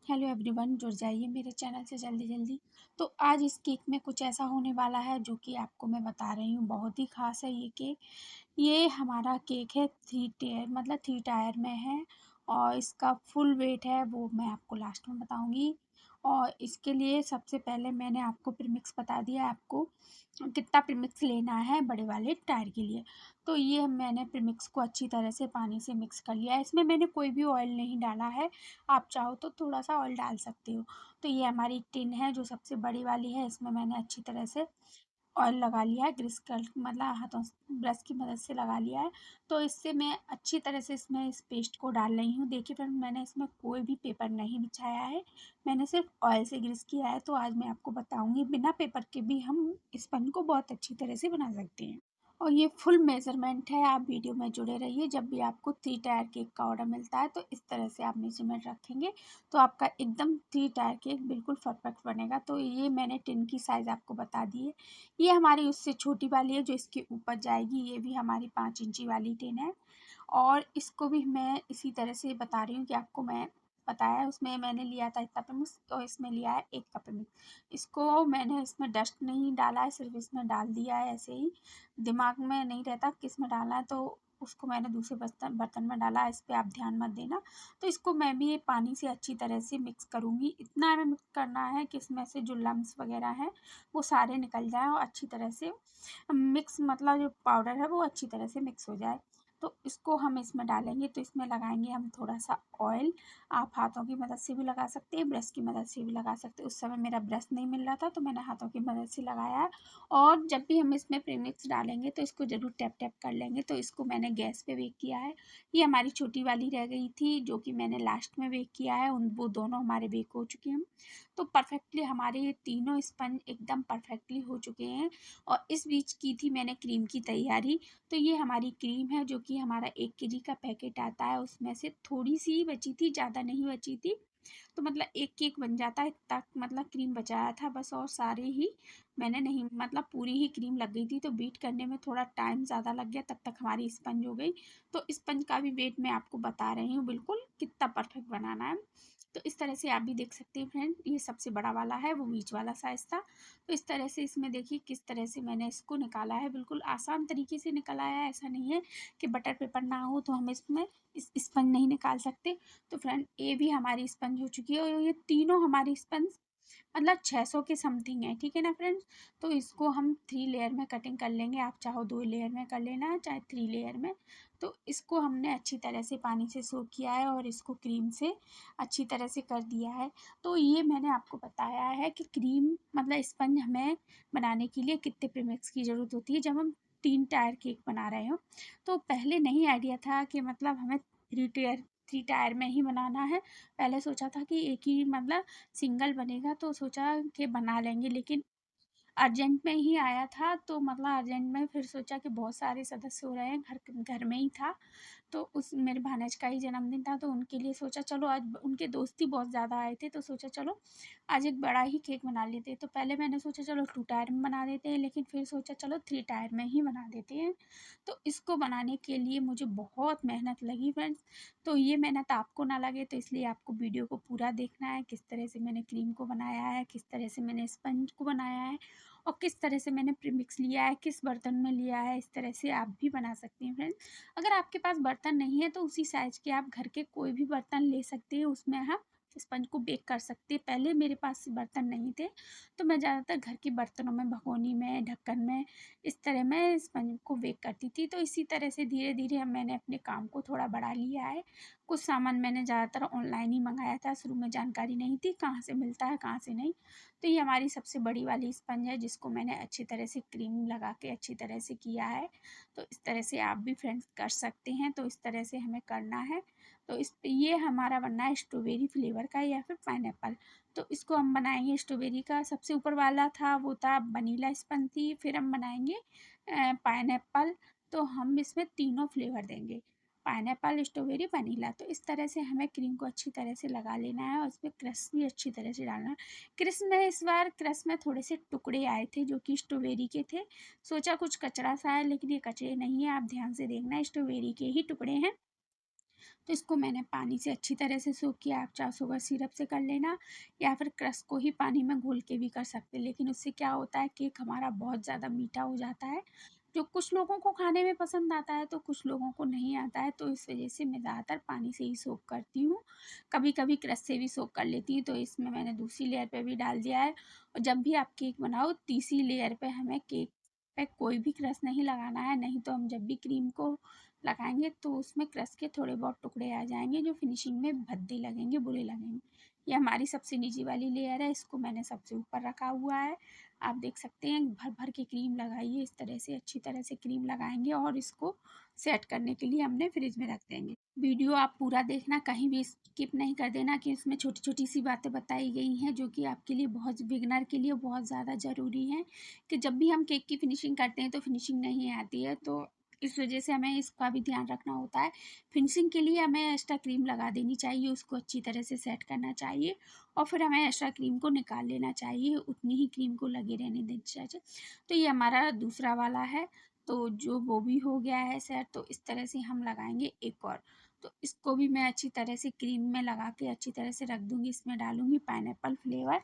Hello everyone, जुड़ जाइए मेरे चैनल से जल्दी जल्दी। तो आज इस केक में कुछ ऐसा होने वाला है जो कि आपको मैं बता रही हूँ, बहुत ही ख़ास है ये केक। ये हमारा केक है 3 टायर में है और इसका फुल वेट है वो मैं आपको लास्ट में बताऊँगी। और इसके लिए सबसे पहले मैंने आपको प्रीमिक्स बता दिया है, आपको कितना प्रीमिक्स लेना है बड़े वाले टायर के लिए। तो ये मैंने प्रीमिक्स को अच्छी तरह से पानी से मिक्स कर लिया है। इसमें मैंने कोई भी ऑयल नहीं डाला है, आप चाहो तो थोड़ा-सा ऑयल डाल सकते हो। तो ये हमारी टिन है जो सबसे बड़ी वाली है, इसमें मैंने अच्छी तरह से ऑयल लगा लिया है, ग्रीस कर मतलब हाथों से ब्रश की मदद से लगा लिया है। तो इससे मैं अच्छी तरह से इसमें इस पेस्ट को डाल रही हूँ। देखिए फ्रेंड, मैंने इसमें कोई भी पेपर नहीं बिछाया है, मैंने सिर्फ ऑयल से ग्रीस किया है। तो आज मैं आपको बताऊँगी बिना पेपर के भी हम स्पंज को बहुत अच्छी तरह से बना सकते हैं। और ये फुल मेज़रमेंट है, आप वीडियो में जुड़े रहिए। जब भी आपको 3 टायर केक का ऑर्डर मिलता है तो इस तरह से आप मेज़रमेंट रखेंगे तो आपका एकदम 3 टायर केक बिल्कुल परफेक्ट बनेगा। तो ये मैंने टिन की साइज़ आपको बता दी है। ये हमारी उससे छोटी वाली है जो इसके ऊपर जाएगी, ये भी हमारी 5 इंची वाली टिन है। और इसको भी मैं इसी तरह से बता रही हूँ कि आपको मैं बताया है। उसमें मैंने लिया था इतना प्रीमिक्स और इसमें लिया है 1 कप प्रीमिक्स। इसको मैंने इसमें डस्ट नहीं डाला है, सिर्फ इसमें डाल दिया है ऐसे ही। दिमाग में नहीं रहता किस में डालना है, तो उसको मैंने दूसरे बर्तन बर्तन में डाला है, इस पे आप ध्यान मत देना। तो इसको मैं भी पानी से अच्छी तरह से मिक्स करूँगी। इतना हमें मिक्स करना है कि इसमें से जो लम्स वगैरह हैं वो सारे निकल जाएँ और अच्छी तरह से मिक्स मतलब जो पाउडर है वो अच्छी तरह से मिक्स हो जाए। तो इसको हम इसमें डालेंगे, तो इसमें लगाएंगे हम थोड़ा सा ऑयल। आप हाथों की मदद से भी लगा सकते हैं, ब्रश की मदद से भी लगा सकते हैं। उस समय मेरा ब्रश नहीं मिल रहा था तो मैंने हाथों की मदद से लगाया है। और जब भी हम इसमें प्रीमिक्स डालेंगे तो इसको ज़रूर टैप टैप कर लेंगे। तो इसको मैंने गैस पे बेक किया है। ये हमारी छोटी वाली रह गई थी जो कि मैंने लास्ट में बेक किया है, उन वो दोनों हमारे बेक हो चुके हैं। तो परफेक्टली हमारे ये तीनों स्पंज एकदम परफेक्टली हो चुके हैं। और इस बीच की थी मैंने क्रीम की तैयारी। तो ये हमारी क्रीम है जो कि हमारा 1 केजी का पैकेट आता है, उसमें से थोड़ी सी ही बची थी, ज़्यादा नहीं बची थी। तो मतलब 1 केक बन जाता है इतना मतलब क्रीम बचाया था बस। और सारे ही मैंने नहीं मतलब पूरी ही क्रीम लग गई थी, तो बीट करने में थोड़ा टाइम ज़्यादा लग गया, तब तक हमारी स्पंज हो गई। तो स्पंज का भी वेट मैं आपको बता रही हूँ बिल्कुल कितना परफेक्ट बनाना है। तो इस तरह से आप भी देख सकते हैं फ्रेंड, ये सबसे बड़ा वाला है, वो बीच वाला साइज़ था। तो इस तरह से इसमें देखिए किस तरह से मैंने इसको निकाला है, बिल्कुल आसान तरीके से निकल आया है। ऐसा नहीं है कि बटर पेपर ना हो तो हम इसमें इस स्पंज नहीं निकाल सकते। तो फ्रेंड, ये भी हमारी स्पंज हो चुकी है और ये तीनों हमारी स्पंज मतलब 600 के समथिंग है, ठीक है ना फ्रेंड्स। तो इसको हम 3 लेयर में कटिंग कर लेंगे, आप चाहो 2 लेयर में कर लेना चाहे 3 लेयर में। तो इसको हमने अच्छी तरह से पानी से सोक किया है और इसको क्रीम से अच्छी तरह से कर दिया है। तो ये मैंने आपको बताया है कि क्रीम मतलब स्पंज हमें बनाने के लिए कितने प्रीमिक्स की ज़रूरत होती है जब हम 3 टायर केक बना रहे हो। तो पहले नहीं आइडिया था कि मतलब हमें 3 टायर में ही बनाना है। पहले सोचा था कि एक ही मतलब सिंगल बनेगा, तो सोचा कि बना लेंगे, लेकिन अर्जेंट में ही आया था। तो मतलब अर्जेंट में फिर सोचा कि बहुत सारे सदस्य हो रहे हैं, घर घर में ही था। तो उस मेरे भानज का ही जन्मदिन था, तो उनके लिए सोचा चलो आज उनके दोस्त ही बहुत ज़्यादा आए थे, तो सोचा चलो आज एक बड़ा ही केक बना लेते हैं। तो पहले मैंने सोचा चलो 2 टायर में बना देते हैं, लेकिन फिर सोचा चलो 3 टायर में ही बना देते हैं। तो इसको बनाने के लिए मुझे बहुत मेहनत लगी फ्रेंड्स। तो ये मेहनत आपको ना लगे तो इसलिए आपको वीडियो को पूरा देखना है, किस तरह से मैंने क्रीम को बनाया है, किस तरह से मैंने स्पंज को बनाया है और किस तरह से मैंने प्रीमिक्स लिया है, किस बर्तन में लिया है। इस तरह से आप भी बना सकती हैं फ्रेंड्स। अगर आपके पास बर्तन नहीं है तो उसी साइज़ के आप घर के कोई भी बर्तन ले सकते हैं, उसमें आप स्पंज को बेक कर सकते हैं। पहले मेरे पास बर्तन नहीं थे तो मैं ज़्यादातर घर के बर्तनों में, भगोनी में, ढक्कन में, इस तरह मैं स्पंज को बेक करती थी। तो इसी तरह से धीरे धीरे मैंने अपने काम को थोड़ा बढ़ा लिया है। कुछ सामान मैंने ज़्यादातर ऑनलाइन ही मंगाया था, शुरू में जानकारी नहीं थी कहाँ से मिलता है कहाँ से नहीं। तो ये हमारी सबसे बड़ी वाली स्पंज है जिसको मैंने अच्छी तरह से क्रीम लगा के अच्छी तरह से किया है। तो इस तरह से आप भी फ्रेंड्स कर सकते हैं। तो इस तरह से हमें करना है। तो इस ये हमारा बनना है स्ट्रॉबेरी फ्लेवर का या फिर पाइनएप्पल। तो इसको हम बनाएंगे स्ट्रॉबेरी का। सबसे ऊपर वाला था वो था वनीला स्पंज थी, फिर हम बनाएंगे पाइनएप्पल। तो हम इसमें तीनों फ्लेवर देंगे, पाइनएप्पल, स्ट्रॉबेरी, वनीला। तो इस तरह से हमें क्रीम को अच्छी तरह से लगा लेना है और इसमें क्रश भी अच्छी तरह से डालना है। क्रश में इस बार क्रश में थोड़े से टुकड़े आए थे जो कि स्ट्रॉबेरी के थे। सोचा कुछ कचरा सा है, लेकिन ये कचरे नहीं है, आप ध्यान से देखना स्ट्रॉबेरी के ही टुकड़े हैं। तो इसको मैंने पानी से अच्छी तरह से सोक किया। आप चाहो शुगर सिरप से कर लेना या फिर क्रश को ही पानी में घोल के भी कर सकते हैं, लेकिन उससे क्या होता है केक हमारा बहुत ज़्यादा मीठा हो जाता है, जो कुछ लोगों को खाने में पसंद आता है तो कुछ लोगों को नहीं आता है। तो इस वजह से मैं ज़्यादातर पानी से ही सोक करती हूँ, कभी कभी क्रश से भी सोक कर लेती हूँ। तो इसमें मैंने दूसरी लेयर पे भी डाल दिया है। और जब भी आप केक बनाओ तीसरी लेयर पे हमें केक पे कोई भी क्रश नहीं लगाना है, नहीं तो हम जब भी क्रीम को लगाएंगे तो उसमें क्रश के थोड़े बहुत टुकड़े आ जाएंगे जो फिनिशिंग में भद्दे लगेंगे, बुरे लगेंगे। ये हमारी सबसे नीचे वाली लेयर है, इसको मैंने सबसे ऊपर रखा हुआ है। आप देख सकते हैं भर भर के क्रीम लगाइए, इस तरह से अच्छी तरह से क्रीम लगाएंगे और इसको सेट करने के लिए हमने फ्रिज में रख देंगे। वीडियो आप पूरा देखना, कहीं भी स्किप नहीं कर देना कि इसमें छोटी छोटी सी बातें बताई गई हैं जो कि आपके लिए बहुत, बिगनर के लिए बहुत ज़्यादा ज़रूरी है कि जब भी हम केक की फिनिशिंग करते हैं तो फिनिशिंग नहीं आती है, तो इस वजह से हमें इसका भी ध्यान रखना होता है। फिनिशिंग के लिए हमें एक्स्ट्रा क्रीम लगा देनी चाहिए, उसको अच्छी तरह से सेट करना चाहिए और फिर हमें एक्स्ट्रा क्रीम को निकाल लेना चाहिए, उतनी ही क्रीम को लगे रहने देनी चाहिए। तो ये हमारा दूसरा वाला है, तो जो वो भी हो गया है सेट। तो इस तरह से हम लगाएंगे एक और। तो इसको भी मैं अच्छी तरह से क्रीम में लगा के अच्छी तरह से रख दूँगी। इसमें डालूँगी पाइनएप्पल फ्लेवर।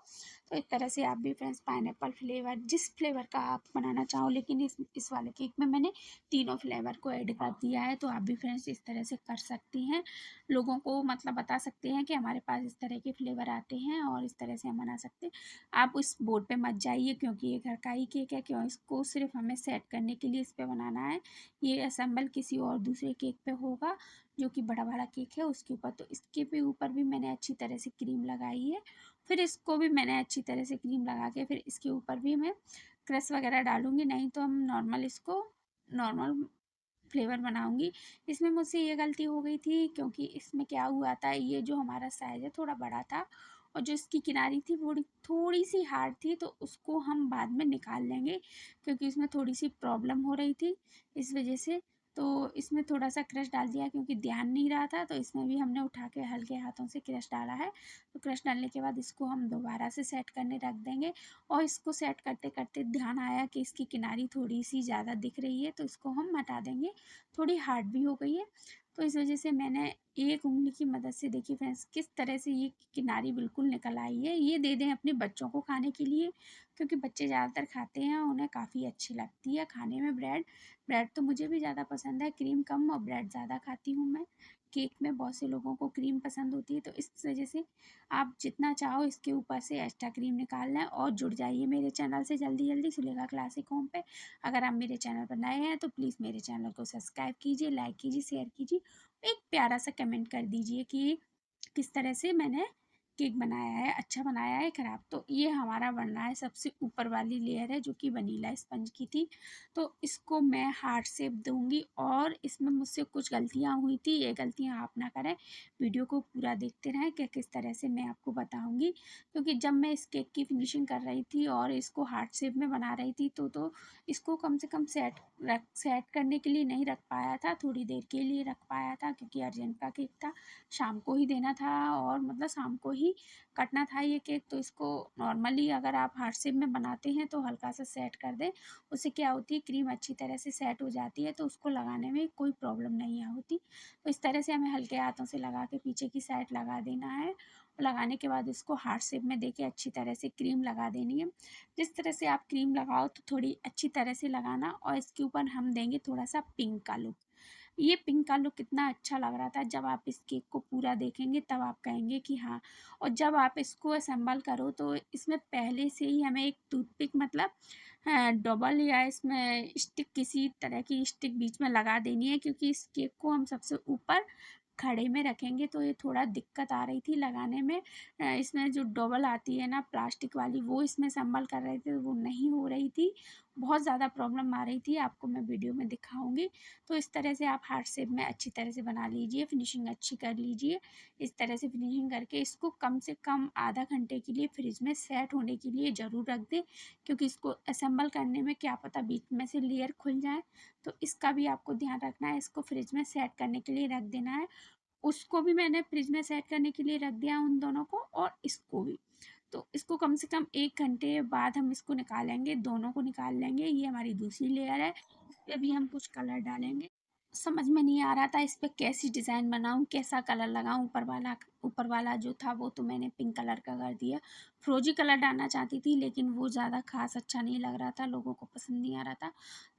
तो इस तरह से आप भी फ्रेंड्स पाइनएप्पल फ्लेवर जिस फ्लेवर का आप बनाना चाहो, लेकिन इस वाले केक में मैंने तीनों फ्लेवर को ऐड कर दिया है। तो आप भी फ्रेंड्स इस तरह से कर सकती हैं, लोगों को मतलब बता सकते हैं कि हमारे पास इस तरह के फ्लेवर आते हैं और इस तरह से हम बना सकते हैं। आप उस बोर्ड पे मत जाइए क्योंकि ये घर का ही केक है, क्यों इसको सिर्फ हमें सेट करने के लिए इस पे बनाना है। ये असेंबल किसी और दूसरे केक पे होगा जो कि बड़ा वाला केक है उसके ऊपर। तो इसके भी ऊपर भी मैंने अच्छी तरह से क्रीम लगाई है, फिर इसको भी मैंने अच्छी तरह से क्रीम लगा के फिर इसके ऊपर भी मैं क्रश वगैरह डालूंगी, नहीं तो हम नॉर्मल इसको नॉर्मल फ्लेवर बनाऊंगी। इसमें मुझसे ये गलती हो गई थी क्योंकि इसमें क्या हुआ था, ये जो हमारा साइज़ है थोड़ा बड़ा था और जो इसकी किनारी थी वो थोड़ी सी हार्ड थी, तो उसको हम बाद में निकाल लेंगे क्योंकि इसमें थोड़ी सी प्रॉब्लम हो रही थी इस वजह से। तो इसमें थोड़ा सा क्रश डाल दिया क्योंकि ध्यान नहीं रहा था, तो इसमें भी हमने उठा के हल्के हाथों से क्रश डाला है। तो क्रश डालने के बाद इसको हम दोबारा से सेट करने रख देंगे और इसको सेट करते करते ध्यान आया कि इसकी किनारी थोड़ी सी ज़्यादा दिख रही है, तो इसको हम हटा देंगे। थोड़ी हार्ड भी हो गई है, तो इस वजह से मैंने एक उँगली की मदद से, देखिए फ्रेंड्स किस तरह से ये किनारी बिल्कुल निकल आई है। ये दे दें अपने बच्चों को खाने के लिए क्योंकि बच्चे ज़्यादातर खाते हैं, उन्हें काफ़ी अच्छी लगती है खाने में ब्रेड। ब्रेड तो मुझे भी ज़्यादा पसंद है, क्रीम कम और ब्रेड ज़्यादा खाती हूँ मैं। केक में बहुत से लोगों को क्रीम पसंद होती है, तो इस वजह से आप जितना चाहो इसके ऊपर से एक्स्ट्रा क्रीम निकाल लें और जुड़ जाइए मेरे चैनल से जल्दी जल्दी सुलेखा क्लासिक होम पे। अगर आप मेरे चैनल पर नए हैं तो प्लीज़ मेरे चैनल को सब्सक्राइब कीजिए, लाइक कीजिए, शेयर कीजिए, एक प्यारा सा कमेंट कर दीजिए कि किस तरह से मैंने केक बनाया है, अच्छा बनाया है ख़राब। तो ये हमारा बन रहा है, सबसे ऊपर वाली लेयर है जो कि वनीला स्पंज की थी। तो इसको मैं हार्ट शेप दूंगी और इसमें मुझसे कुछ गलतियाँ हुई थी, ये गलतियाँ आप ना करें। वीडियो को पूरा देखते रहें कि किस तरह से मैं आपको बताऊंगी, क्योंकि जब मैं इस केक की फिनिशिंग कर रही थी और इसको हार्ट शेप में बना रही थी तो इसको कम से कम सेट करने के लिए नहीं रख पाया था, थोड़ी देर के लिए रख पाया था क्योंकि अर्जेंट का केक था, शाम को ही देना था और मतलब शाम को ही कटना था ये केक। तो इसको नॉर्मली अगर आप हार्ट शेप में बनाते हैं तो हल्का सा सेट कर दें, उससे क्या होती है क्रीम अच्छी तरह से सेट हो जाती है, तो उसको लगाने में कोई प्रॉब्लम नहीं होती। तो इस तरह से हमें हल्के हाथों से लगा के पीछे की साइड लगा देना है और लगाने के बाद इसको हार्ट शेप में देके अच्छी तरह से क्रीम लगा देनी है। जिस तरह से आप क्रीम लगाओ तो थोड़ी अच्छी तरह से लगाना और इसके ऊपर हम देंगे थोड़ा सा पिंक का लुक। ये पिंक का लुक कितना अच्छा लग रहा था, जब आप इस केक को पूरा देखेंगे तब आप कहेंगे कि हाँ। और जब आप इसको असेंबल करो तो इसमें पहले से ही हमें एक टूथपिक मतलब डबल या इसमें स्टिक, किसी तरह की स्टिक बीच में लगा देनी है क्योंकि इस केक को हम सबसे ऊपर खड़े में रखेंगे, तो ये थोड़ा दिक्कत आ रही थी लगाने में। इसमें जो डबल आती है ना प्लास्टिक वाली, वो इसमें असेंबल कर रहे थे, वो नहीं हो रही थी, बहुत ज़्यादा प्रॉब्लम आ रही थी, आपको मैं वीडियो में दिखाऊंगी। तो इस तरह से आप हार्ट शेप में अच्छी तरह से बना लीजिए, फिनिशिंग अच्छी कर लीजिए। इस तरह से फिनिशिंग करके इसको कम से कम आधा घंटे के लिए फ्रिज में सेट होने के लिए ज़रूर रख दें, क्योंकि इसको असेंबल करने में क्या पता बीच में से लेयर खुल जाए, तो इसका भी आपको ध्यान रखना है। इसको फ्रिज में सेट करने के लिए रख देना है, उसको भी मैंने फ्रिज में सेट करने के लिए रख दिया उन दोनों को और इसको भी। तो इसको कम से कम 1 घंटे बाद हम इसको निकालेंगे, दोनों को निकाल लेंगे। ये हमारी दूसरी लेयर है, इस पे भी हम कुछ कलर डालेंगे। समझ में नहीं आ रहा था इस पे कैसी डिज़ाइन बनाऊँ, कैसा कलर लगाऊँ। ऊपर वाला जो था वो तो मैंने पिंक कलर का कर दिया। फ़िरोज़ी कलर डालना चाहती थी लेकिन वो ज़्यादा ख़ास अच्छा नहीं लग रहा था, लोगों को पसंद नहीं आ रहा था।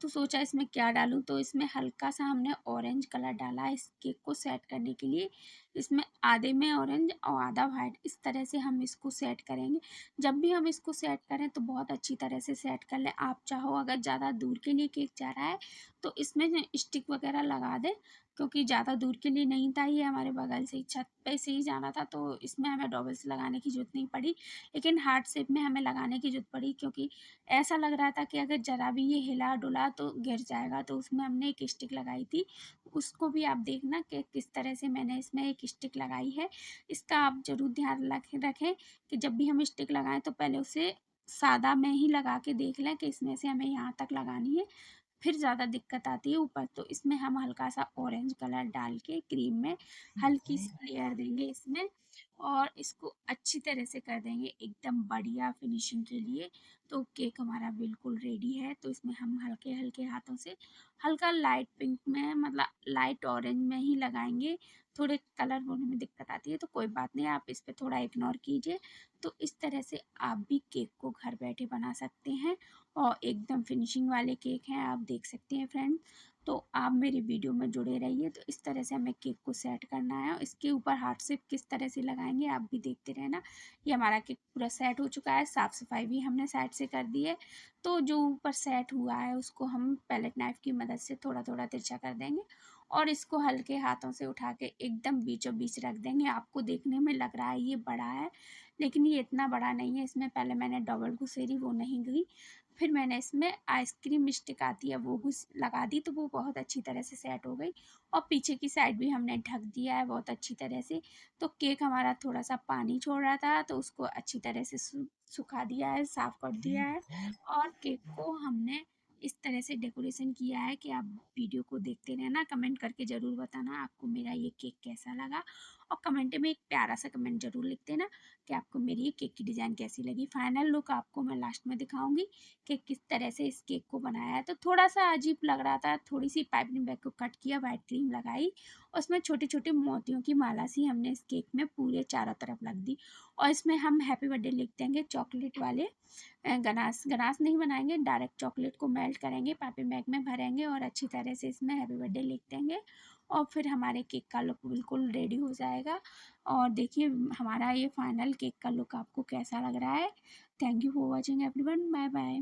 तो सोचा इसमें क्या डालूँ, तो इसमें हल्का-सा हमने ऑरेंज कलर डाला इस केक को सेट करने के लिए। इसमें आधे में ऑरेंज और आधा व्हाइट, इस तरह से हम इसको सेट करेंगे। जब भी हम इसको सेट करें तो बहुत अच्छी तरह से सेट कर लें। आप चाहो अगर ज़्यादा दूर के लिए केक जा रहा है तो इसमें न स्टिक वगैरह लगा दें, क्योंकि ज़्यादा दूर के लिए नहीं था, ये हमारे बगल से ही छत पे से ही जाना था, तो इसमें हमें डॉबल्स लगाने की ज़रूरत नहीं पड़ी। लेकिन हार्ट शेप में हमें लगाने की ज़रूरत पड़ी, क्योंकि ऐसा लग रहा था कि अगर ज़रा भी ये हिला-डुला तो गिर जाएगा, तो उसमें हमने एक स्टिक लगाई थी। उसको भी आप देखना कि किस तरह से मैंने इसमें एक स्टिक लगाई है। इसका आप ज़रूर ध्यान रखें कि जब भी हम स्टिक लगाएँ तो पहले उसे सादा में ही लगा के देख लें कि इसमें से हमें यहाँ तक लगानी है, फिर ज़्यादा दिक्कत आती है ऊपर। तो इसमें हम हल्का-सा ऑरेंज कलर डाल के क्रीम में हल्की-सी लेयर देंगे इसमें, और इसको अच्छी तरह से कर देंगे एकदम बढ़िया फिनिशिंग के लिए। तो केक हमारा बिल्कुल रेडी है। तो इसमें हम हल्के-हल्के हाथों से हल्का लाइट पिंक में, मतलब लाइट ऑरेंज में ही लगाएँगे। थोड़े कलर होने में दिक्कत आती है तो कोई बात नहीं, आप इस पे थोड़ा इग्नोर कीजिए। तो इस तरह से आप भी केक को घर बैठे बना सकते हैं और एकदम फिनिशिंग वाले केक हैं, आप देख सकते हैं फ्रेंड। तो आप मेरी वीडियो में जुड़े रहिए। तो इस तरह से हमें केक को सेट करना है, और इसके ऊपर हार्ट शेप किस तरह से लगाएंगे आप भी देखते रहना। ये हमारा केक पूरा सेट हो चुका है, साफ़ सफाई भी हमने साइड से कर दी है। तो जो ऊपर सेट हुआ है उसको हम पैलेट नाइफ की मदद से थोड़ा थोड़ा तिरछा कर देंगे, और इसको हल्के हाथों से उठा के एकदम बीचों बीच रख देंगे। आपको देखने में लग रहा है ये बड़ा है, लेकिन ये इतना बड़ा नहीं है। इसमें पहले मैंने डबल घुसेरी, वो नहीं गई। फिर मैंने इसमें आइसक्रीम स्टिक आती है वो घुस लगा दी, तो वो बहुत अच्छी तरह से सेट हो गई। और पीछे की साइड भी हमने ढक दिया है बहुत अच्छी तरह से। तो केक हमारा थोड़ा सा पानी छोड़ रहा था, तो उसको अच्छी तरह से सुखा दिया है, साफ कर दिया है। और केक को हमने इस तरह से डेकोरेशन किया है कि आप वीडियो को देखते रहना, कमेंट करके ज़रूर बताना आपको मेरा ये केक कैसा लगा। और कमेंट में एक प्यारा सा कमेंट ज़रूर लिख देना कि आपको मेरी ये केक की डिज़ाइन कैसी लगी। फाइनल लुक आपको मैं लास्ट में दिखाऊंगी कि किस तरह से इस केक को बनाया है। तो थोड़ा सा अजीब लग रहा था, थोड़ी सी पाइपिंग बैग को कट किया, वाइट क्रीम लगाई, उसमें छोटे छोटे मोतियों की माला सी हमने इस केक में पूरे चारों तरफ लग दी। और इसमें हम हैप्पी बर्थडे लिख देंगे चॉकलेट वाले। गनास गनास नहीं बनाएंगे, डायरेक्ट चॉकलेट को मेल्ट करेंगे, पाइपिंग बैग में भरेंगे और अच्छी तरह से इसमें हैप्पी बर्थडे लिख देंगे। और फिर हमारे केक का लुक बिल्कुल रेडी हो जाएगा। और देखिए हमारा ये फाइनल केक का लुक आपको कैसा लग रहा है। Thank you for watching everyone, bye bye.